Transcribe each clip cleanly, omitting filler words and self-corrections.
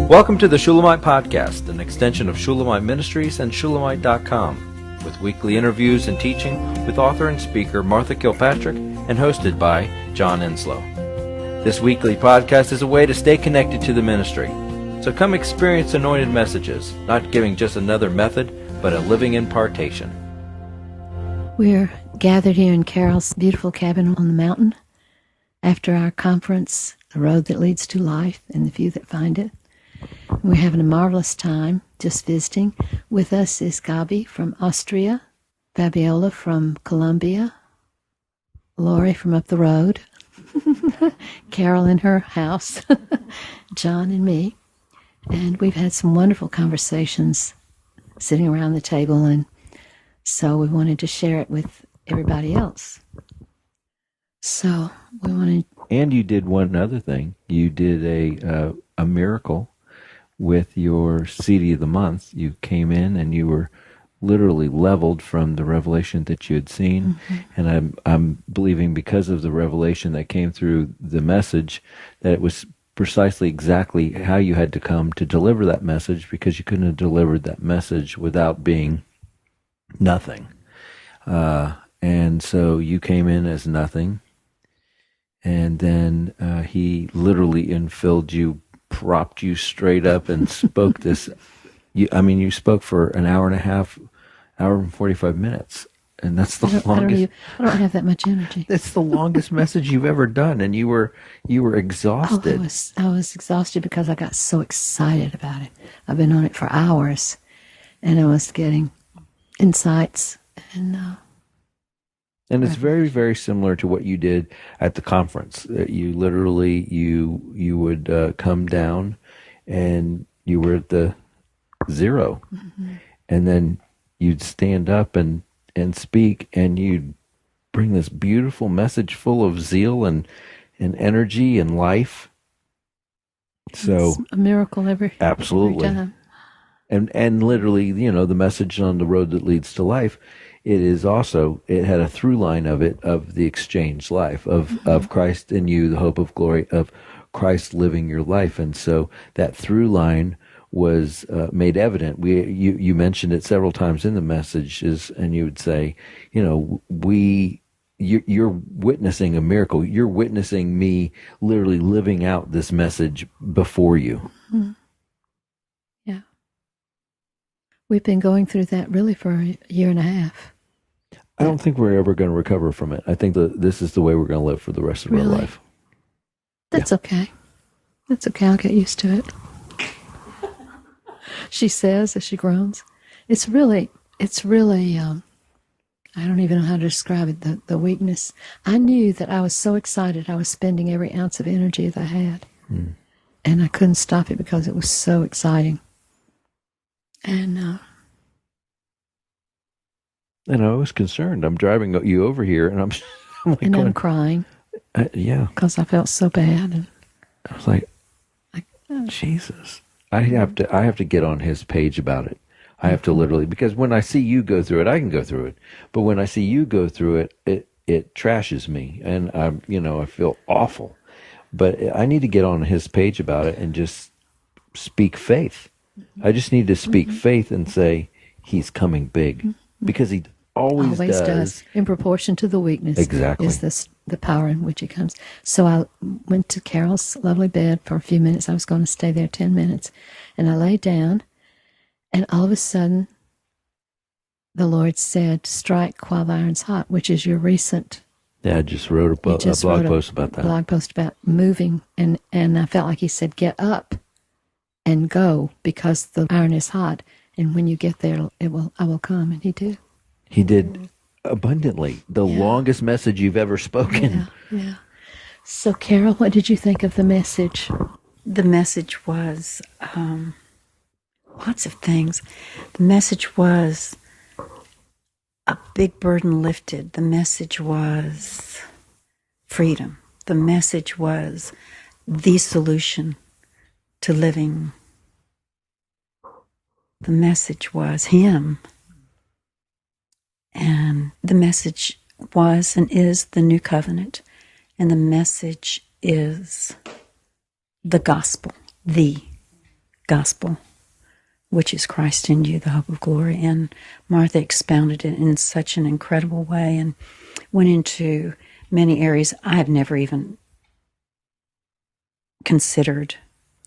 Welcome to the Shulamite Podcast, an extension of Shulamite Ministries and Shulamite.com, with weekly interviews and teaching with author and speaker Martha Kilpatrick and hosted by John Enslow. This weekly podcast is a way to stay connected to the ministry. So come experience anointed messages, not giving just another method, but a living impartation. We're gathered here in Carol's beautiful cabin on the mountain after our conference, The Road That Leads to Life and the Few That Find It. We're having a marvelous time just visiting. With us is Gabi from Austria, Fabiola from Colombia, Lori from up the road, Carol in her house, John and me. And we've had some wonderful conversations sitting around the table, and so we wanted to share it with everybody else. So we wanted... And you did one other thing. You did a miracle with your CD of the month. You came in and you were literally leveled from the revelation that you had seen. Mm-hmm. And I'm believing because of the revelation that came through the message that it was precisely exactly how you had to come to deliver that message, because you couldn't have delivered that message without being nothing. And so you came in as nothing. And then he literally infilled you, propped you straight up, and spoke this. You spoke for an hour and a half, hour and 45 minutes, and that's the longest. I don't have that much energy. That's the longest message you've ever done, and you were exhausted. I was exhausted because I got so excited about it. I've been on it for hours, and I was getting insights and it's very, very similar to what you did at the conference. You literally, you would come down, and you were at the zero, mm-hmm. and then you'd stand up and speak, and you'd bring this beautiful message full of zeal and energy and life. So it's a miracle every time. And literally, the message on the road that leads to life. It had a through line of the exchange life of Christ in you, the hope of glory of Christ living your life. And so that through line was made evident. You mentioned it several times in the messages, and you would say, you're witnessing a miracle. You're witnessing me literally living out this message before you. Mm-hmm. Yeah. We've been going through that really for a year and a half. I don't think we're ever going to recover from it. I think that this is the way we're going to live for the rest of our life. That's okay. That's okay. I'll get used to it. She says as she groans. It's really, I don't even know how to describe it, the weakness. I knew that I was so excited. I was spending every ounce of energy that I had. Mm. And I couldn't stop it because it was so exciting. And I was concerned. I'm driving you over here, and I'm crying. Yeah, because I felt so bad. And I was like, Jesus, I have to get on his page about it. I have to literally, because when I see you go through it, I can go through it. But when I see you go through it, it trashes me, and I feel awful. But I need to get on his page about it and just speak faith. I just need to speak faith and say he's coming big, because he always does. In proportion to the weakness. Exactly. Is this the power in which he comes. So I went to Carol's lovely bed for a few minutes. I was going to stay there 10 minutes. And I lay down, and all of a sudden, the Lord said, "Strike while the iron's hot," which is your recent... Yeah, I just wrote a blog post about that. Blog post about moving. And I felt like he said, "Get up and go, because the iron is hot. And when you get there, I will come." And he did. He did abundantly. The longest message you've ever spoken. Yeah. So, Carol, what did you think of the message? The message was lots of things. The message was a big burden lifted. The message was freedom. The message was the solution to living. The message was him. And the message was and is the new covenant. And the message is the gospel, the gospel, which is Christ in you, the hope of glory. And Martha expounded it in such an incredible way and went into many areas I've never even considered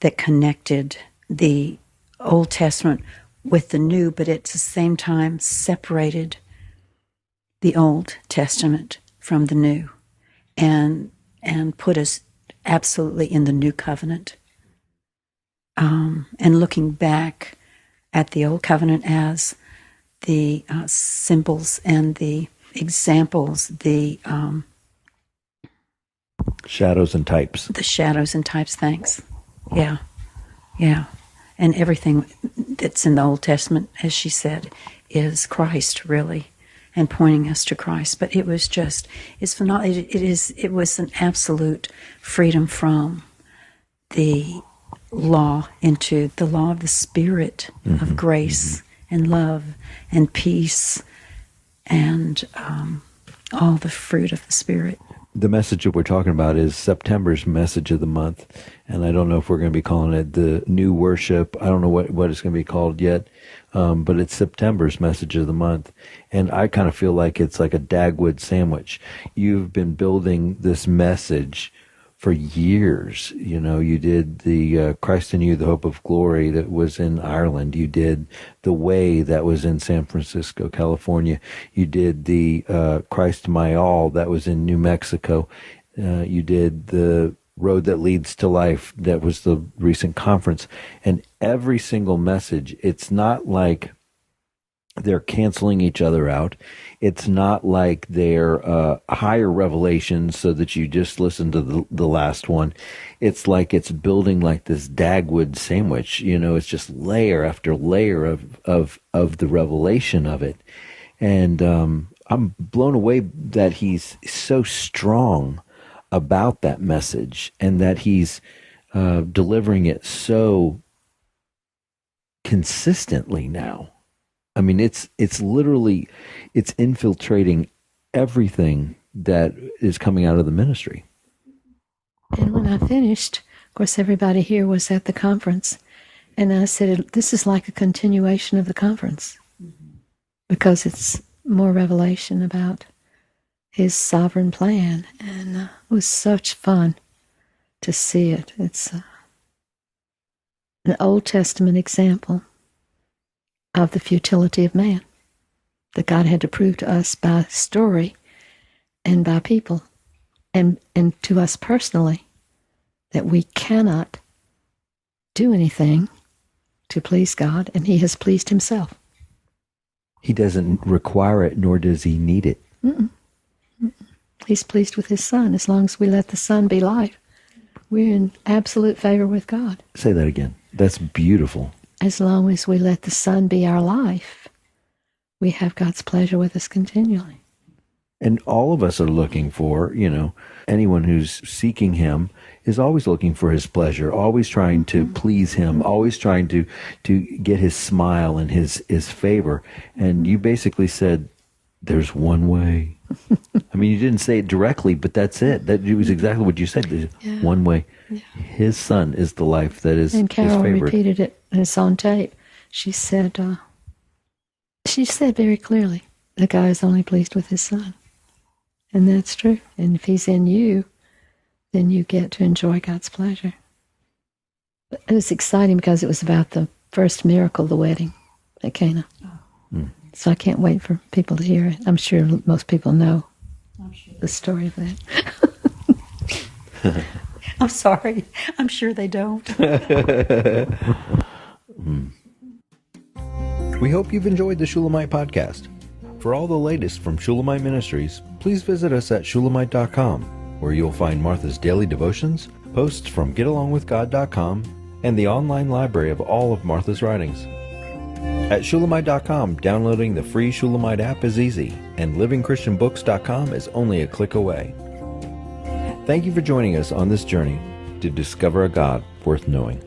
that connected the Old Testament with the New, but at the same time separated the Old Testament from the New and put us absolutely in the New Covenant. And looking back at the Old Covenant as the symbols and the examples, the shadows and types. The shadows and types, thanks. Yeah. And everything that's in the Old Testament, as she said, is Christ, really, and pointing us to Christ. But it was just, it's phenomenal. It was an absolute freedom from the law into the law of the Spirit of grace and love and peace and all the fruit of the Spirit. The message that we're talking about is September's message of the month, and I don't know if we're going to be calling it the new worship. I don't know what it's going to be called yet, but it's September's message of the month, and I kind of feel like it's like a Dagwood sandwich. You've been building this message for years. You know, you did the Christ in You, the Hope of Glory that was in Ireland. You did The Way that was in San Francisco, California. You did the Christ My All that was in New Mexico. You did the Road That Leads to Life that was the recent conference. And every single message, it's not like they're canceling each other out. It's not like they're higher revelations so that you just listen to the last one. It's like it's building like this Dagwood sandwich. You know, it's just layer after layer of the revelation of it. And I'm blown away that he's so strong about that message and that he's delivering it so consistently now. I mean, it's literally, it's infiltrating everything that is coming out of the ministry. And when I finished, of course, everybody here was at the conference, and I said, this is like a continuation of the conference, because it's more revelation about his sovereign plan, and it was such fun to see it. It's an Old Testament example of the futility of man that God had to prove to us by story and by people and to us personally, that we cannot do anything to please God, and he has pleased himself. He doesn't require it, nor does he need it. He's pleased with his Son. As long as we let the Son be life, we're in absolute favor with God. Say that again. That's beautiful. As long as we let the Son be our life, we have God's pleasure with us continually. And all of us are looking for, you know, anyone who's seeking him is always looking for his pleasure, always trying to please him, always trying to get his smile and his favor. And you basically said, there's one way. I mean, you didn't say it directly, but that's it. That was exactly what you said. There's one way. Yeah. His Son is the life that is and Carol his favorite. Repeated it, and it's on tape. She said very clearly, the God is only pleased with his Son. And that's true. And if he's in you, then you get to enjoy God's pleasure. It was exciting because it was about the first miracle, the wedding at Cana. So I can't wait for people to hear it. I'm sure most people know the story of that. I'm sorry. I'm sure they don't. We hope you've enjoyed the Shulamite podcast. For all the latest from Shulamite Ministries, please visit us at Shulamite.com, where you'll find Martha's daily devotions, posts from GetAlongWithGod.com, and the online library of all of Martha's writings. At Shulamite.com, downloading the free Shulamite app is easy, and LivingChristianBooks.com is only a click away. Thank you for joining us on this journey to discover a God worth knowing.